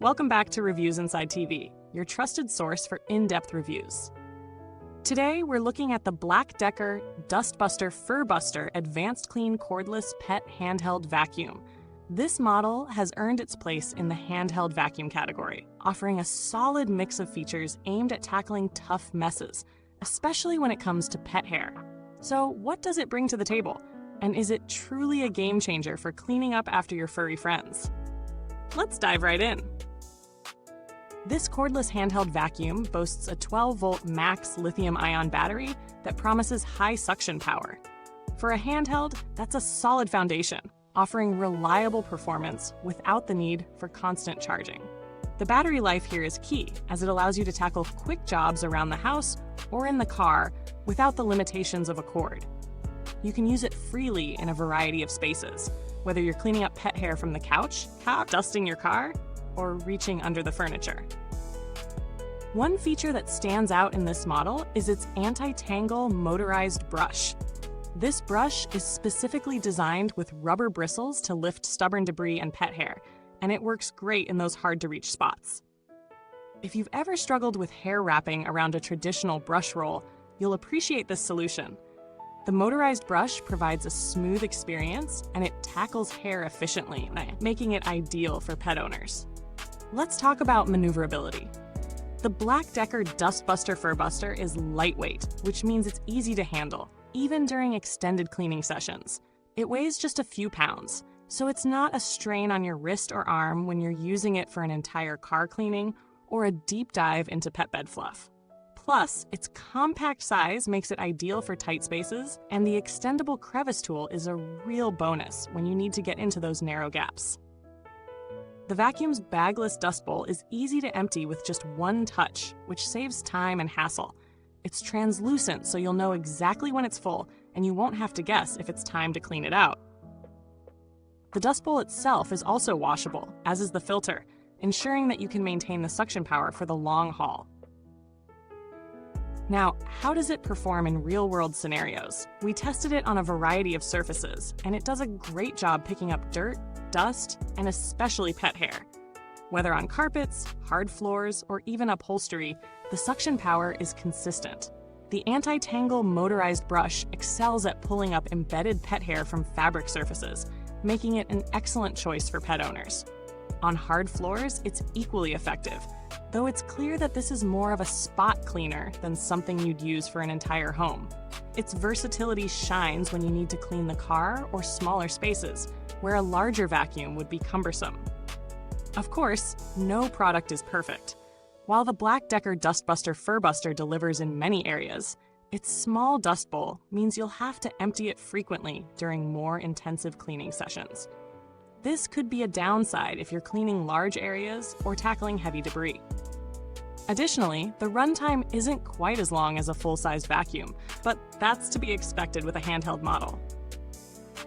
Welcome back to Reviewsinsidetv, your trusted source for in-depth reviews. Today, we're looking at the BLACK+DECKER dustbuster Furbuster AdvancedClean cordless pet handheld vacuum. This model has earned its place in the handheld vacuum category, offering a solid mix of features aimed at tackling tough messes, especially when it comes to pet hair. So, what does it bring to the table? And is it truly a game changer for cleaning up after your furry friends? Let's dive right in. This cordless handheld vacuum boasts a 12-volt max lithium-ion battery that promises high suction power. For a handheld, that's a solid foundation, offering reliable performance without the need for constant charging. The battery life here is key, as it allows you to tackle quick jobs around the house or in the car without the limitations of a cord. You can use it freely in a variety of spaces, whether you're cleaning up pet hair from the couch, dusting your car, or reaching under the furniture. One feature that stands out in this model is its anti-tangle motorized brush. This brush is specifically designed with rubber bristles to lift stubborn debris and pet hair, and it works great in those hard-to-reach spots. If you've ever struggled with hair wrapping around a traditional brush roll, you'll appreciate this solution. The motorized brush provides a smooth experience, and it tackles hair efficiently, making it ideal for pet owners. Let's talk about maneuverability. The BLACK+DECKER dustbuster Furbuster is lightweight, which means it's easy to handle, even during extended cleaning sessions. It weighs just a few pounds, so it's not a strain on your wrist or arm when you're using it for an entire car cleaning or a deep dive into pet bed fluff. Plus, its compact size makes it ideal for tight spaces, and the extendable crevice tool is a real bonus when you need to get into those narrow gaps. The vacuum's bagless dust bowl is easy to empty with just one touch, which saves time and hassle. It's translucent, so you'll know exactly when it's full, and you won't have to guess if it's time to clean it out. The dust bowl itself is also washable, as is the filter, ensuring that you can maintain the suction power for the long haul. Now, how does it perform in real-world scenarios? We tested it on a variety of surfaces, and it does a great job picking up dirt, dust, and especially pet hair. Whether on carpets, hard floors, or even upholstery, the suction power is consistent. The anti-tangle motorized brush excels at pulling up embedded pet hair from fabric surfaces, making it an excellent choice for pet owners. On hard floors, it's equally effective, though it's clear that this is more of a spot cleaner than something you'd use for an entire home. Its versatility shines when you need to clean the car or smaller spaces, where a larger vacuum would be cumbersome. Of course, no product is perfect. While the BLACK+DECKER dustbuster Furbuster delivers in many areas, its small dust bowl means you'll have to empty it frequently during more intensive cleaning sessions. This could be a downside if you're cleaning large areas or tackling heavy debris. Additionally, the runtime isn't quite as long as a full-size vacuum, but that's to be expected with a handheld model.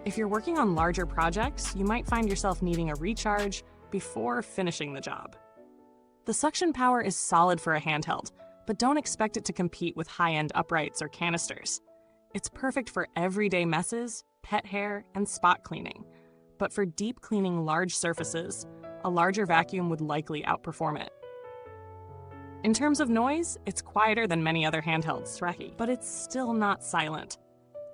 If you're working on larger projects, you might find yourself needing a recharge before finishing the job. The suction power is solid for a handheld, but don't expect it to compete with high-end uprights or canisters. It's perfect for everyday messes, pet hair, and spot cleaning. But for deep cleaning large surfaces, a larger vacuum would likely outperform it. In terms of noise, it's quieter than many other handhelds, but it's still not silent.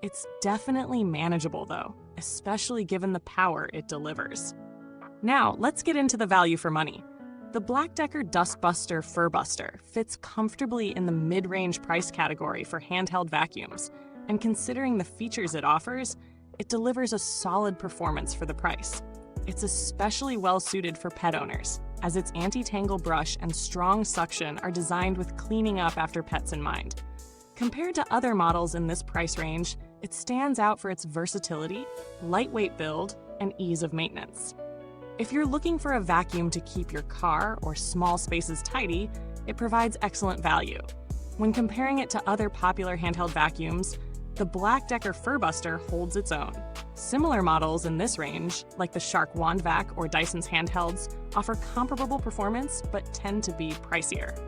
It's definitely manageable though, especially given the power it delivers. Now, let's get into the value for money. The BLACK+DECKER dustbuster Furbuster fits comfortably in the mid-range price category for handheld vacuums, and considering the features it offers, it delivers a solid performance for the price. It's especially well-suited for pet owners, as its anti-tangle brush and strong suction are designed with cleaning up after pets in mind. Compared to other models in this price range, it stands out for its versatility, lightweight build, and ease of maintenance. If you're looking for a vacuum to keep your car or small spaces tidy, it provides excellent value. When comparing it to other popular handheld vacuums, the BLACK+DECKER Furbuster holds its own. Similar models in this range, like the Shark Wand Vac or Dyson's handhelds, offer comparable performance but tend to be pricier.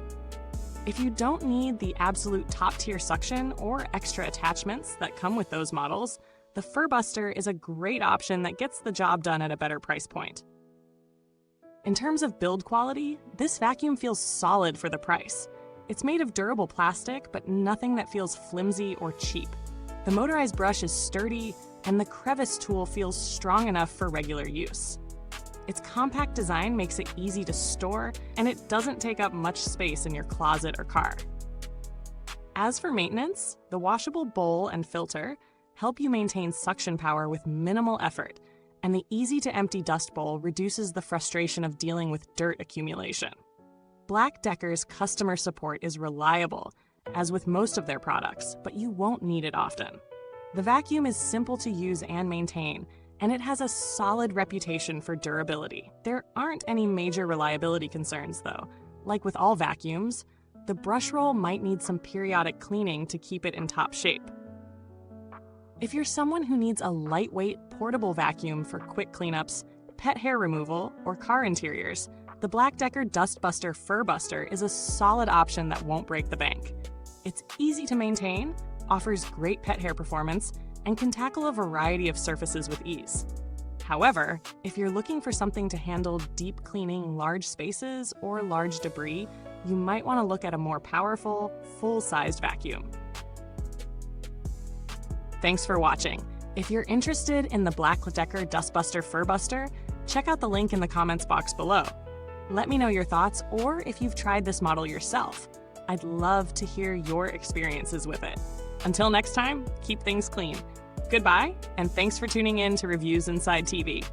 If you don't need the absolute top-tier suction or extra attachments that come with those models, the Furbuster is a great option that gets the job done at a better price point. In terms of build quality, this vacuum feels solid for the price. It's made of durable plastic, but nothing that feels flimsy or cheap. The motorized brush is sturdy, and the crevice tool feels strong enough for regular use. Its compact design makes it easy to store, and it doesn't take up much space in your closet or car. As for maintenance, the washable bowl and filter help you maintain suction power with minimal effort, and the easy-to-empty dust bowl reduces the frustration of dealing with dirt accumulation. BLACK+DECKER's customer support is reliable, as with most of their products, but you won't need it often. The vacuum is simple to use and maintain, and it has a solid reputation for durability. There aren't any major reliability concerns, though. Like with all vacuums, the brush roll might need some periodic cleaning to keep it in top shape. If you're someone who needs a lightweight, portable vacuum for quick cleanups, pet hair removal, or car interiors, the BLACK+DECKER dustbuster Furbuster is a solid option that won't break the bank. It's easy to maintain, offers great pet hair performance, and can tackle a variety of surfaces with ease. However, if you're looking for something to handle deep cleaning large spaces or large debris, you might want to look at a more powerful, full-sized vacuum. Thanks for watching. If you're interested in the BLACK+DECKER dustbuster Furbuster, check out the link in the comments box below. Let me know your thoughts or if you've tried this model yourself. I'd love to hear your experiences with it. Until next time, keep things clean. Goodbye, and thanks for tuning in to Reviews Inside TV.